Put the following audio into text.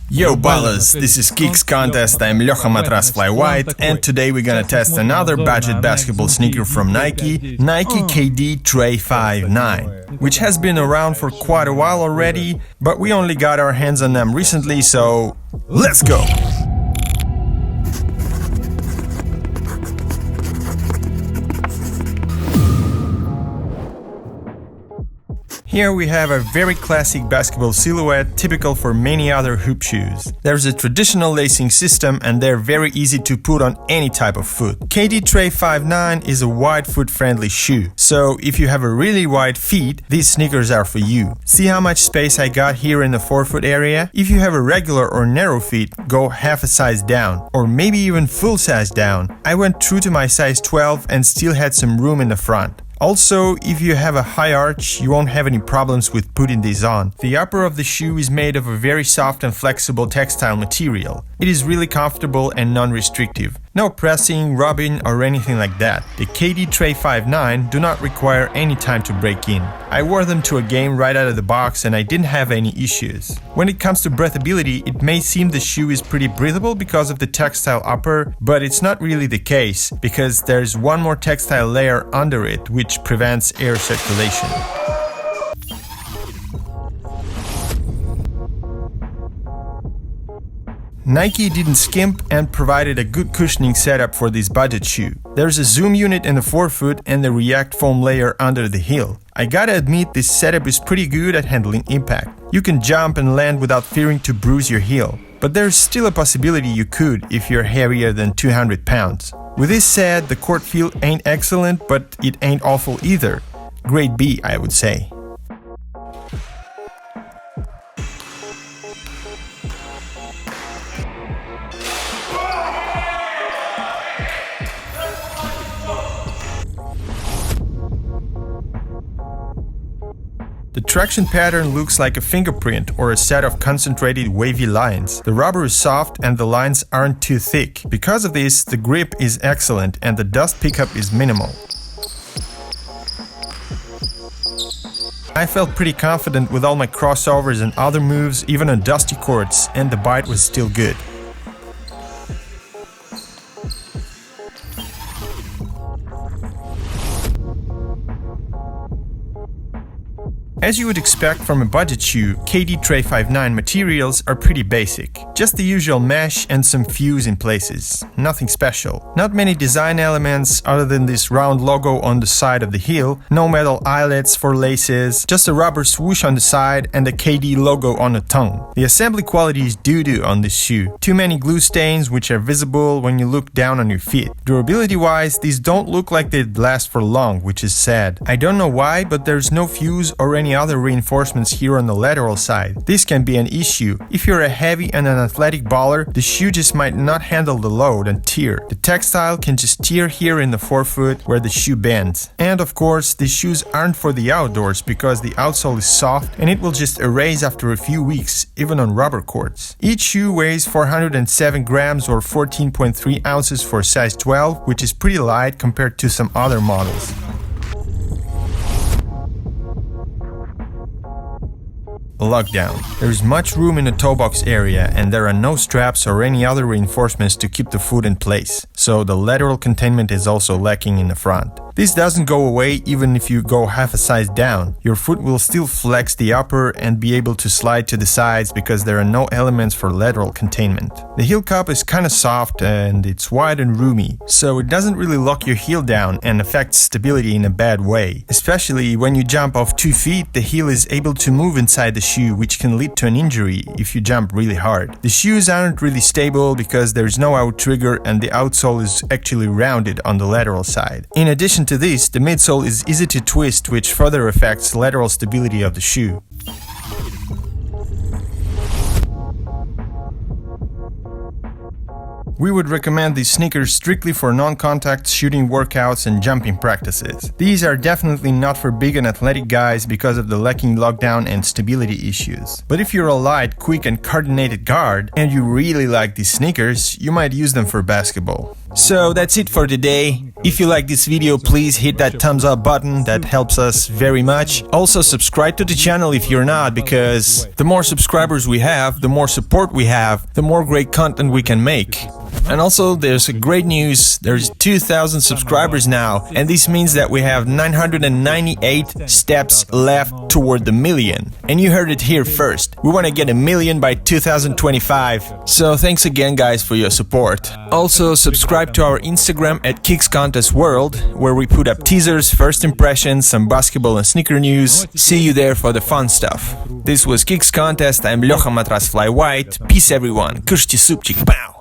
Yo ballers, this is Kicks Contest, I'm Ljoha Matras Fly White, and today we're gonna test another budget basketball sneaker from Nike KD Trey 5'9", which has been around for quite a while already, but we only got our hands on them recently, so let's go! Here we have a very classic basketball silhouette, typical for many other hoop shoes. There's a traditional lacing system and they're very easy to put on any type of foot. KD Trey 5'9" is a wide foot friendly shoe, so if you have a really wide feet, these sneakers are for you. See how much space I got here in the forefoot area? If you have a regular or narrow feet, go half a size down, or maybe even full size down. I went true to my size 12 and still had some room in the front. Also, if you have a high arch, you won't have any problems with putting these on. The upper of the shoe is made of a very soft and flexible textile material. It is really comfortable and non-restrictive. No pressing, rubbing or anything like that. The KD Trey 5'9" do not require any time to break in. I wore them to a game right out of the box and I didn't have any issues. When it comes to breathability, it may seem the shoe is pretty breathable because of the textile upper, but it's not really the case, because there's one more textile layer under it which prevents air circulation. Nike didn't skimp and provided a good cushioning setup for this budget shoe. There's a zoom unit in the forefoot and the React foam layer under the heel. I gotta admit, this setup is pretty good at handling impact. You can jump and land without fearing to bruise your heel. But there's still a possibility you could if you're heavier than 200 pounds. With this said, the court feel ain't excellent, but it ain't awful either. Grade B, I would say. The traction pattern looks like a fingerprint or a set of concentrated wavy lines. The rubber is soft and the lines aren't too thick. Because of this, the grip is excellent and the dust pickup is minimal. I felt pretty confident with all my crossovers and other moves, even on dusty courts, and the bite was still good. As you would expect from a budget shoe, KD Trey 5'9" materials are pretty basic. Just the usual mesh and some fuse in places. Nothing special. Not many design elements other than this round logo on the side of the heel, no metal eyelets for laces, just a rubber swoosh on the side and the KD logo on the tongue. The assembly quality is doo-doo on this shoe. Too many glue stains which are visible when you look down on your feet. Durability-wise, these don't look like they'd last for long, which is sad. I don't know why, but there's no fuse or any other reinforcements here on the lateral side. This can be an issue. If you're a heavy and an athletic baller, the shoe just might not handle the load and tear. The textile can just tear here in the forefoot where the shoe bends. And of course, these shoes aren't for the outdoors because the outsole is soft and it will just erase after a few weeks, even on rubber courts. Each shoe weighs 407 grams or 14.3 ounces for size 12, which is pretty light compared to some other models. Lockdown. There is much room in the toe box area and there are no straps or any other reinforcements to keep the foot in place, so the lateral containment is also lacking in the front. This doesn't go away even if you go half a size down. Your foot will still flex the upper and be able to slide to the sides because there are no elements for lateral containment. The heel cup is kinda soft and it's wide and roomy, so it doesn't really lock your heel down and affects stability in a bad way. Especially when you jump off 2 feet, the heel is able to move inside the shoe, which can lead to an injury if you jump really hard. The shoes aren't really stable because there's no out trigger and the outsole is actually rounded on the lateral side. In addition to this, the midsole is easy to twist, which further affects lateral stability of the shoe. We would recommend these sneakers strictly for non-contact shooting workouts and jumping practices. These are definitely not for big and athletic guys because of the lacking lockdown and stability issues. But if you're a light, quick and coordinated guard and you really like these sneakers, you might use them for basketball. So that's it for today. If you like this video, please hit that thumbs up button, that helps us very much. Also subscribe to the channel if you're not, because the more subscribers we have, the more support we have, the more great content we can make. And also there's great news, there's 2,000 subscribers now, and this means that we have 998 steps left toward the million. And you heard it here first, we want to get a million by 2025. So thanks again guys for your support. Also subscribe to our Instagram at Kicks Contest World, where we put up teasers, first impressions, some basketball and sneaker news. See you there for the fun stuff. This was Kicks Contest, I'm Ljocha Matras Fly White. Peace everyone, kushti supчик, pow!